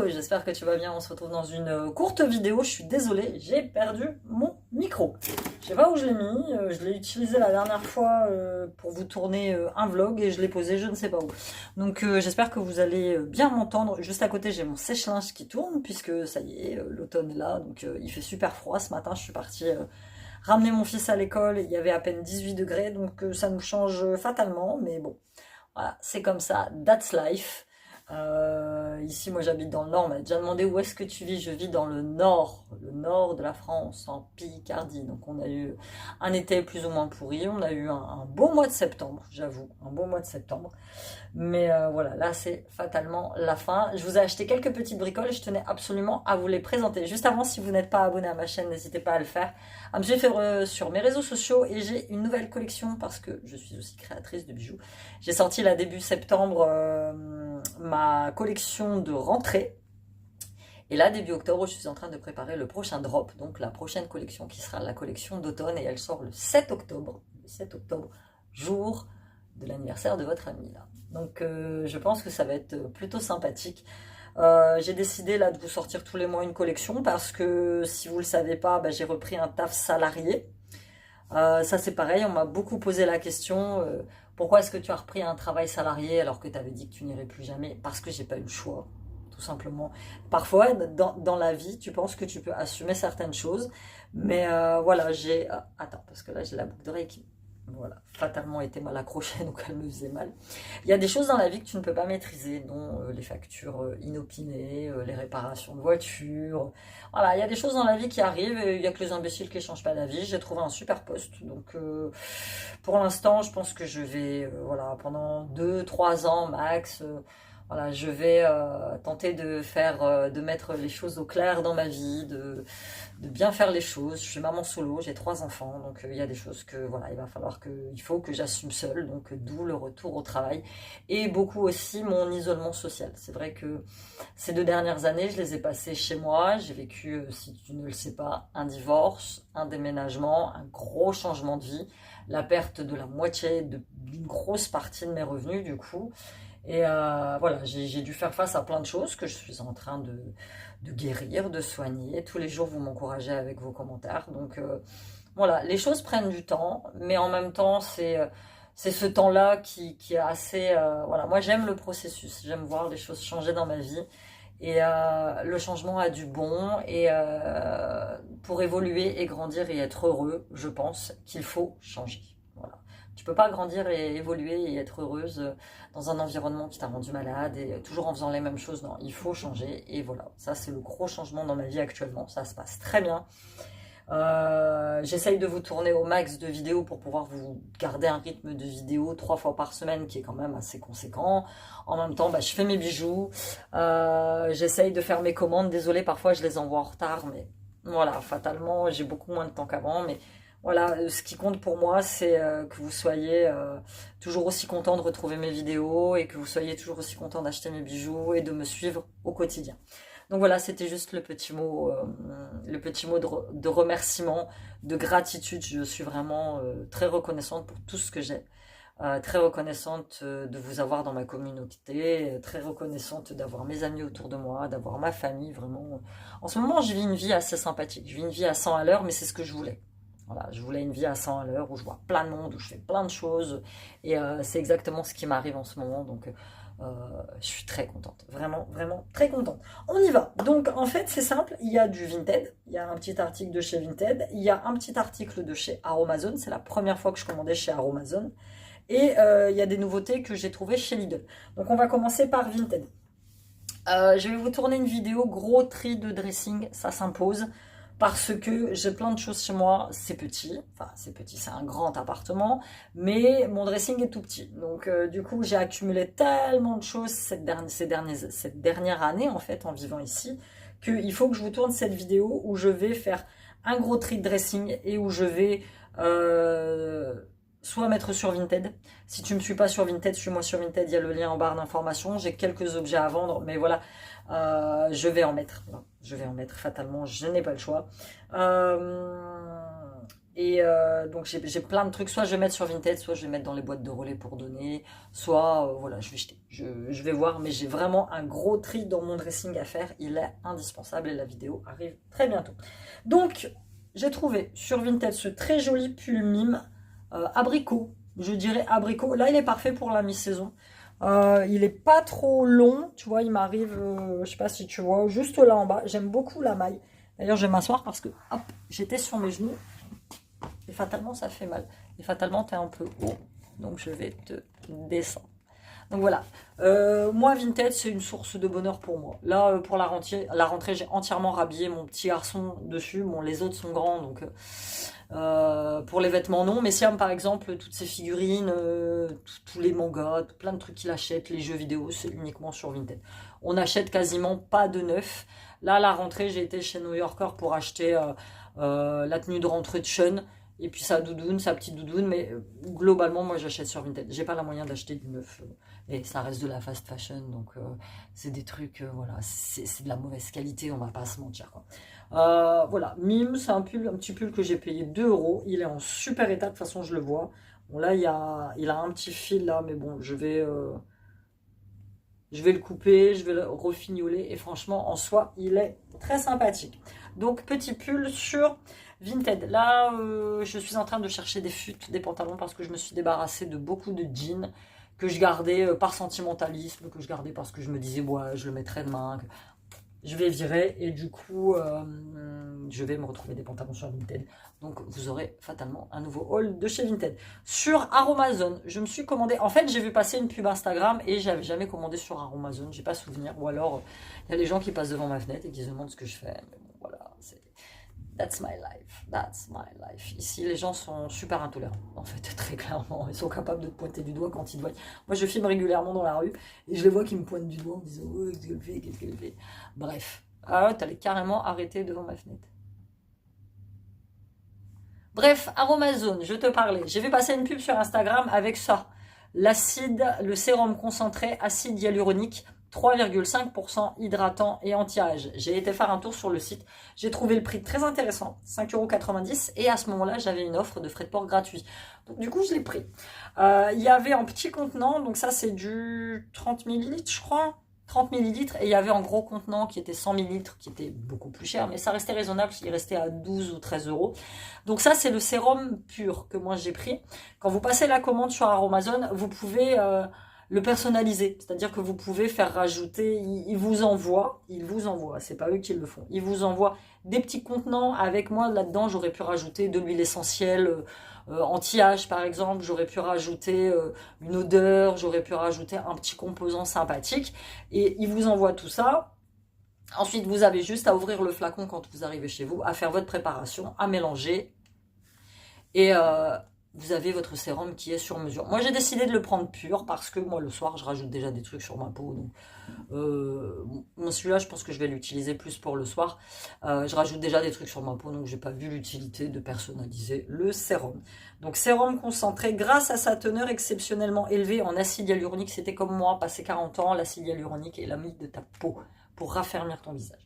j'espère que tu vas bien, on se retrouve dans une courte vidéo, je suis désolée, j'ai perdu mon micro. Je sais pas où je l'ai mis, je l'ai utilisé la dernière fois pour vous tourner un vlog et je l'ai posé je ne sais pas où. Donc j'espère que vous allez bien m'entendre. Juste à côté j'ai mon sèche-linge qui tourne puisque ça y est, l'automne est là, donc il fait super froid. Ce matin je suis partie ramener mon fils à l'école, il y avait à peine 18 degrés, donc ça nous change fatalement, mais bon, voilà, c'est comme ça, that's life. Ici, moi j'habite dans le nord, on m'a déjà demandé où est-ce que tu vis. Je vis dans le nord de la France, en Picardie. Donc on a eu un été plus ou moins pourri, on a eu un beau mois de septembre, j'avoue, un beau mois de septembre. Mais voilà, là c'est fatalement la fin. Je vous ai acheté quelques petites bricoles et je tenais absolument à vous les présenter. Juste avant, si vous n'êtes pas abonné à ma chaîne, n'hésitez pas à le faire, à me suivre sur mes réseaux sociaux. Et j'ai une nouvelle collection parce que je suis aussi créatrice de bijoux. J'ai sorti là début septembre ma collection de rentrée. Et là, début octobre, je suis en train de préparer le prochain drop, donc la prochaine collection qui sera la collection d'automne et elle sort le 7 octobre. Le 7 octobre, jour de l'anniversaire de votre ami là. Donc je pense que ça va être plutôt sympathique. J'ai décidé là de vous sortir tous les mois une collection parce que si vous le savez pas, bah, j'ai repris un taf salarié. Ça c'est pareil, on m'a beaucoup posé la question pourquoi est-ce que tu as repris un travail salarié alors que tu avais dit que tu n'irais plus jamais? Parce que j'ai pas eu le choix, tout simplement. Parfois dans la vie tu penses que tu peux assumer certaines choses, mais voilà, j'ai attends, parce que là j'ai la boucle d'oreille qui voilà, fatalement été mal accrochée, donc elle me faisait mal. Il y a des choses dans la vie que tu ne peux pas maîtriser, dont les factures inopinées, les réparations de voitures. Voilà, il y a des choses dans la vie qui arrivent, et il n'y a que les imbéciles qui ne changent pas d'avis. J'ai trouvé un super poste, donc pour l'instant, je pense que je vais, voilà, pendant 2-3 ans max, voilà, je vais tenter de faire, de mettre les choses au clair dans ma vie, de bien faire les choses. Je suis maman solo, j'ai 3 enfants, donc il y a des choses que voilà, il faut que j'assume seule, donc d'où le retour au travail et beaucoup aussi mon isolement social. C'est vrai que ces 2 dernières années, je les ai passées chez moi. J'ai vécu, si tu ne le sais pas, un divorce, un déménagement, un gros changement de vie, la perte de la moitié d'une grosse partie de mes revenus du coup. Et voilà, j'ai dû faire face à plein de choses que je suis en train de guérir, de soigner. Tous les jours, vous m'encouragez avec vos commentaires. Donc voilà, les choses prennent du temps, mais en même temps, c'est ce temps-là qui est assez... voilà, moi j'aime le processus, j'aime voir les choses changer dans ma vie. Et le changement a du bon. Et pour évoluer et grandir et être heureux, je pense qu'il faut changer. Voilà. Tu peux pas grandir et évoluer et être heureuse dans un environnement qui t'a rendu malade et toujours en faisant les mêmes choses. Non, il faut changer. Et voilà, ça c'est le gros changement dans ma vie actuellement. Ça se passe très bien. J'essaye de vous tourner au max de vidéos pour pouvoir vous garder un rythme de vidéo 3 fois par semaine qui est quand même assez conséquent. En même temps, bah, je fais mes bijoux. J'essaye de faire mes commandes. Désolée, parfois je les envoie en retard, mais voilà, fatalement, j'ai beaucoup moins de temps qu'avant. Mais voilà, ce qui compte pour moi, c'est que vous soyez toujours aussi content de retrouver mes vidéos et que vous soyez toujours aussi content d'acheter mes bijoux et de me suivre au quotidien. Donc voilà, c'était juste le petit mot de remerciement, de gratitude. Je suis vraiment très reconnaissante pour tout ce que j'ai. Très reconnaissante de vous avoir dans ma communauté, très reconnaissante d'avoir mes amis autour de moi, d'avoir ma famille, vraiment. En ce moment, je vis une vie assez sympathique. Je vis une vie à 100 à l'heure, mais c'est ce que je voulais. Voilà, je voulais une vie à 100 à l'heure où je vois plein de monde, où je fais plein de choses. Et c'est exactement ce qui m'arrive en ce moment. Donc, je suis très contente. Vraiment, vraiment très contente. On y va. Donc, en fait, c'est simple. Il y a du Vinted. Il y a un petit article de chez Vinted. Il y a un petit article de chez Aromazone. C'est la première fois que je commandais chez Aromazone. Et il y a des nouveautés que j'ai trouvées chez Lidl. Donc, on va commencer par Vinted. Je vais vous tourner une vidéo gros tri de dressing. Ça s'impose. Parce que j'ai plein de choses chez moi, c'est petit, enfin c'est petit, c'est un grand appartement, mais mon dressing est tout petit. Donc du coup j'ai accumulé tellement de choses cette dernière année en fait en vivant ici, qu'il faut que je vous tourne cette vidéo où je vais faire un gros tri de dressing et où je vais soit mettre sur Vinted. Si tu ne me suis pas sur Vinted, suis-moi sur Vinted, il y a le lien en barre d'information. J'ai quelques objets à vendre, mais voilà, je vais en mettre. Je vais en mettre fatalement, je n'ai pas le choix. Et donc j'ai plein de trucs, soit je vais mettre sur Vinted, soit je vais mettre dans les boîtes de relais pour donner, soit voilà, je vais jeter. Je vais voir, mais j'ai vraiment un gros tri dans mon dressing à faire, il est indispensable et la vidéo arrive très bientôt. Donc j'ai trouvé sur Vinted ce très joli pull mime abricot, je dirais abricot. Là il est parfait pour la mi-saison. Il est pas trop long, tu vois, il m'arrive, je sais pas si tu vois, juste là en bas. J'aime beaucoup la maille. D'ailleurs je vais m'asseoir parce que hop, j'étais sur mes genoux. Et fatalement, ça fait mal. Et fatalement, tu es un peu haut. Donc, je vais te descendre. Donc, voilà. Moi, Vinted, c'est une source de bonheur pour moi. Là, pour la rentrée, j'ai entièrement rhabillé mon petit garçon dessus. Bon, les autres sont grands, donc... pour les vêtements, non. Mais Siam, par exemple, toutes ces figurines, tous les mangas, plein de trucs qu'il achète, les jeux vidéo, c'est uniquement sur Vinted. On n'achète quasiment pas de neuf. Là, à la rentrée, j'ai été chez New Yorker pour acheter la tenue de rentrée de Sean. Et puis sa doudoune, sa petite doudoune, mais globalement, moi j'achète sur Vinted. J'ai pas la moyen d'acheter du neuf. Et ça reste de la fast fashion, donc c'est des trucs, voilà, c'est de la mauvaise qualité, on va pas se mentir, quoi. Voilà, Mime, c'est un petit pull que j'ai payé 2 €. Il est en super état, de toute façon, je le vois. Bon, là, il a un petit fil là, mais bon, je vais le couper, je vais le refignoler. Et franchement, en soi, il est très sympathique. Donc, petit pull sur Vinted. Là, je suis en train de chercher des fûts, des pantalons, parce que je me suis débarrassée de beaucoup de jeans que je gardais par sentimentalisme, que je gardais parce que je me disais, ouais, je le mettrai demain. Je vais virer et du coup, je vais me retrouver des pantalons sur Vinted. Donc, vous aurez fatalement un nouveau haul de chez Vinted. Sur Aromazone, je me suis commandé... En fait, j'ai vu passer une pub Instagram et j'avais jamais commandé sur Aromazone. J'ai pas souvenir. Ou alors, il y a les gens qui passent devant ma fenêtre et qui se demandent ce que je fais. Mais bon, voilà, c'est... That's my life. That's my life. Ici, les gens sont super intolérants. En fait, très clairement. Ils sont capables de te pointer du doigt quand ils te voient. Moi, je filme régulièrement dans la rue et je les vois qui me pointent du doigt en me disant, oh, qu'est-ce qu'elle fait, qu'est-ce qu'elle fait. Bref. Ah, t'allais carrément arrêter devant ma fenêtre. Bref, Aromazone, je te parlais. J'ai vu passer une pub sur Instagram avec ça. L'acide, le sérum concentré, acide hyaluronique, 3,5% hydratant et anti-âge. J'ai été faire un tour sur le site. J'ai trouvé le prix très intéressant, 5,90 € et à ce moment-là, j'avais une offre de frais de port gratuit. Donc du coup, je l'ai pris. Il y avait en petit contenant, donc ça c'est du 30 millilitres, je crois. 30 millilitres et il y avait en gros contenant qui était 100 millilitres qui était beaucoup plus cher, mais ça restait raisonnable, il restait à 12 ou 13 €. Donc ça c'est le sérum pur que moi j'ai pris. Quand vous passez la commande sur Aromazone, vous pouvez le personnaliser, c'est-à-dire que vous pouvez faire rajouter, ils vous envoient, c'est pas eux qui le font, ils vous envoient des petits contenants. Avec moi là-dedans j'aurais pu rajouter de l'huile essentielle anti-âge par exemple, j'aurais pu rajouter une odeur, j'aurais pu rajouter un petit composant sympathique et ils vous envoient tout ça. Ensuite vous avez juste à ouvrir le flacon quand vous arrivez chez vous, à faire votre préparation, à mélanger et vous avez votre sérum qui est sur mesure. Moi j'ai décidé de le prendre pur parce que moi le soir je rajoute déjà des trucs sur ma peau, donc celui-là je pense que je vais l'utiliser plus pour le soir. Je rajoute déjà des trucs sur ma peau, donc j'ai pas vu l'utilité de personnaliser le sérum. Donc sérum concentré grâce à sa teneur exceptionnellement élevée en acide hyaluronique. C'était comme moi, passé 40 ans, l'acide hyaluronique est l'ami de ta peau pour raffermir ton visage.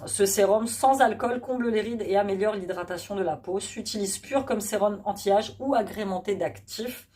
Ce sérum sans alcool comble les rides et améliore l'hydratation de la peau. S'utilise pur comme sérum anti-âge ou agrémenté d'actifs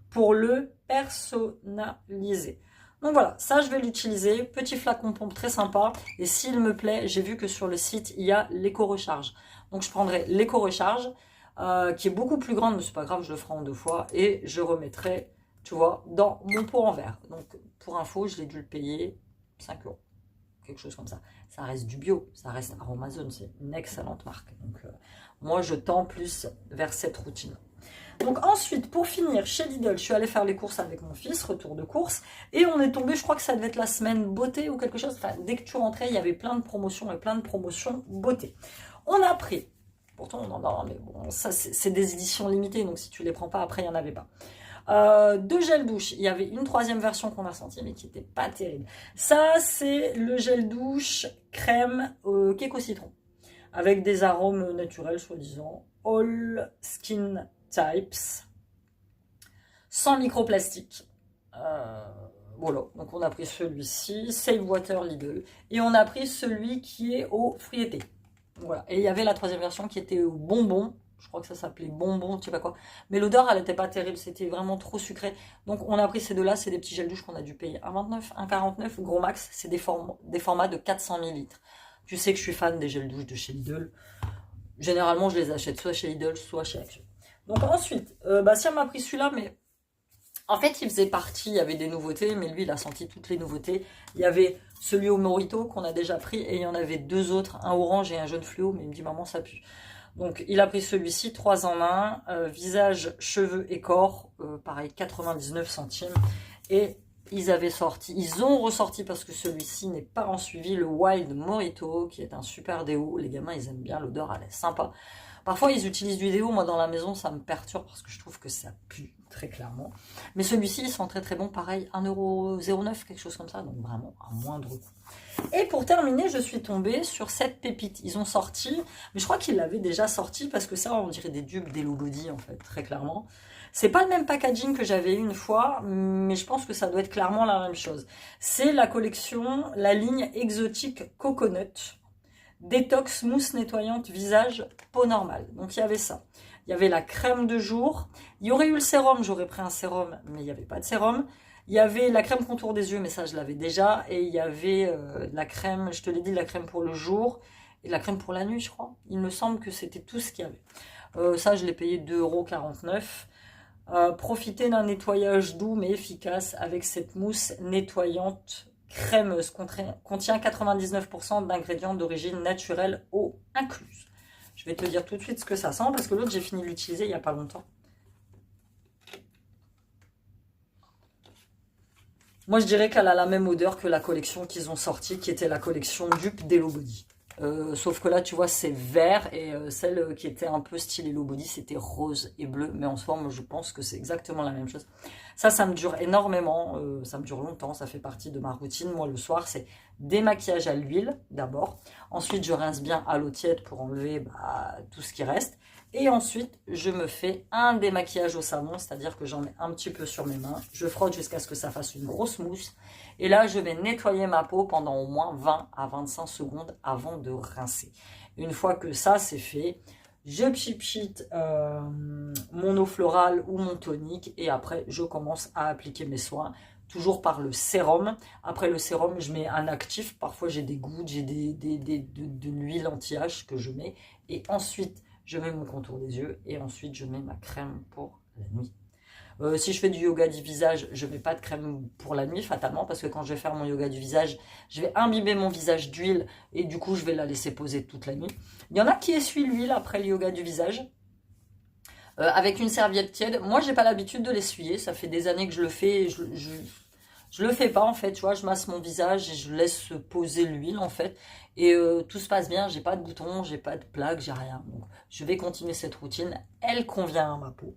pour le personnaliser. Donc voilà, ça je vais l'utiliser. Petit flacon pompe très sympa. Et s'il me plaît, j'ai vu que sur le site, il y a l'éco-recharge. Donc je prendrai l'éco-recharge qui est beaucoup plus grande, mais c'est pas grave, je le ferai en 2 fois. Et je remettrai, tu vois, dans mon pot en verre. Donc pour info, je l'ai dû le payer 5 €. Quelque chose comme ça. Ça reste du bio, ça reste Aromazone, c'est une excellente marque. Donc moi je tends plus vers cette routine. Donc ensuite, pour finir, chez Lidl, je suis allée faire les courses avec mon fils, retour de course, et on est tombé, je crois que ça devait être la semaine beauté ou quelque chose. Enfin, dès que tu rentrais, il y avait plein de promotions et plein de promotions beauté. On a pris, pourtant on en a, mais bon, ça c'est des éditions limitées, donc si tu les prends pas, après il n'y en avait pas. 2 gels douche, il y avait une 3e version qu'on a senti mais qui n'était pas terrible. Ça c'est le gel douche crème cake au citron avec des arômes naturels soi-disant, all skin types, sans microplastique. Voilà, donc on a pris celui-ci, Save Water Lidl, et on a pris celui qui est aux fruits et thé. Voilà. Et il y avait la troisième version qui était au bonbon. Je crois que ça s'appelait bonbon, je sais pas quoi. Mais l'odeur, elle n'était pas terrible, c'était vraiment trop sucré. Donc on a pris ces deux-là, c'est des petits gels douche qu'on a dû payer 1,29, 1,49, gros max. C'est des formats de 400 millilitres. Tu sais que je suis fan des gels douche de chez Lidl. Généralement, je les achète soit chez Lidl, soit chez Action. Donc ensuite, si elle m'a pris celui-là, mais en fait, il faisait partie, il y avait des nouveautés, mais lui, il a senti toutes les nouveautés. Il y avait celui au Morito qu'on a déjà pris, et il y en avait deux autres, un orange et un jaune fluo, mais il me dit, maman, ça pue. Donc, il a pris celui-ci, 3 en 1, visage, cheveux et corps, pareil, 99 centimes. Et ils ont ressorti, parce que celui-ci n'est pas en suivi, le Wild Morito, qui est un super déo. Les gamins, ils aiment bien, l'odeur, elle est sympa. Parfois, ils utilisent du déo. Moi, dans la maison, ça me perturbe parce que je trouve que ça pue, très clairement. Mais celui-ci, il sent très très bon. Pareil, 1,09€, quelque chose comme ça. Donc, vraiment, à moindre coût. Et pour terminer, je suis tombée sur cette pépite. Ils ont sorti, mais je crois qu'ils l'avaient déjà sorti parce que ça, on dirait des dupes d'Hello Body, en fait, très clairement. C'est pas le même packaging que j'avais eu une fois, mais je pense que ça doit être clairement la même chose. C'est la collection, la ligne exotique Coconut. Détox mousse nettoyante visage peau normale. Donc il y avait ça. Il y avait la crème de jour. Il y aurait eu le sérum, j'aurais pris un sérum, mais il n'y avait pas de sérum. Il y avait la crème contour des yeux, mais ça je l'avais déjà. Et il y avait la crème, je te l'ai dit, la crème pour le jour et la crème pour la nuit, je crois. Il me semble que c'était tout ce qu'il y avait. Ça je l'ai payé 2,49 €. Profitez d'un nettoyage doux mais efficace avec cette mousse nettoyante crémeuse, contient 99% d'ingrédients d'origine naturelle, eau incluse. Je vais te dire tout de suite ce que ça sent, parce que l'autre, j'ai fini de l'utiliser il n'y a pas longtemps. Moi, je dirais qu'elle a la même odeur que la collection qu'ils ont sortie, qui était la collection dupe d'Hello Body. Sauf que là, tu vois, c'est vert, et celle qui était un peu style Hello Body, c'était rose et bleu. Mais en soi, moi, je pense que c'est exactement la même chose. Ça me dure énormément, ça me dure longtemps, ça fait partie de ma routine. Moi, le soir, c'est démaquillage à l'huile, d'abord. Ensuite, je rince bien à l'eau tiède pour enlever tout ce qui reste. Et ensuite, je me fais un démaquillage au savon, c'est-à-dire que j'en mets un petit peu sur mes mains. Je frotte jusqu'à ce que ça fasse une grosse mousse. Et là, je vais nettoyer ma peau pendant au moins 20 à 25 secondes avant de rincer. Une fois que ça, c'est fait, je pchit mon eau florale ou mon tonique. Et après, je commence à appliquer mes soins. Toujours par le sérum. Après le sérum, je mets un actif. Parfois, j'ai des gouttes, j'ai de l'huile anti-âge que je mets. Et ensuite, je mets mon contour des yeux et ensuite je mets ma crème pour la nuit. Si je fais du yoga du visage, je ne mets pas de crème pour la nuit fatalement, parce que quand je vais faire mon yoga du visage, je vais imbiber mon visage d'huile et du coup je vais la laisser poser toute la nuit. Il y en a qui essuient l'huile après le yoga du visage avec une serviette tiède. Moi, j'ai pas l'habitude de l'essuyer, ça fait des années que je le fais et je le fais pas en fait, tu vois, je masse mon visage et je laisse poser l'huile en fait. Et tout se passe bien, j'ai pas de boutons, j'ai pas de plaques, j'ai rien. Donc je vais continuer cette routine, elle convient à ma peau.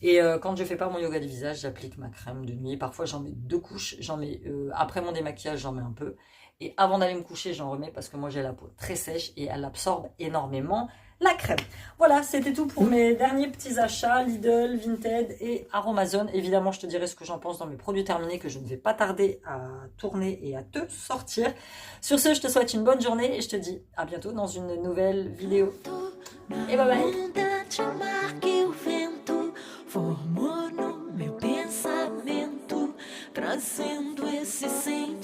Et quand je fais pas mon yoga du visage, j'applique ma crème de nuit. Parfois j'en mets 2 couches, j'en mets après mon démaquillage, j'en mets un peu. Et avant d'aller me coucher, j'en remets parce que moi j'ai la peau très sèche et elle absorbe énormément la crème. Voilà, c'était tout pour mes derniers petits achats Lidl, Vinted et Aromazone. Évidemment, je te dirai ce que j'en pense dans mes produits terminés que je ne vais pas tarder à tourner et à te sortir. Sur ce, je te souhaite une bonne journée et je te dis à bientôt dans une nouvelle vidéo. Et bye bye. Formou no meu pensamento, trazendo esse sentimento.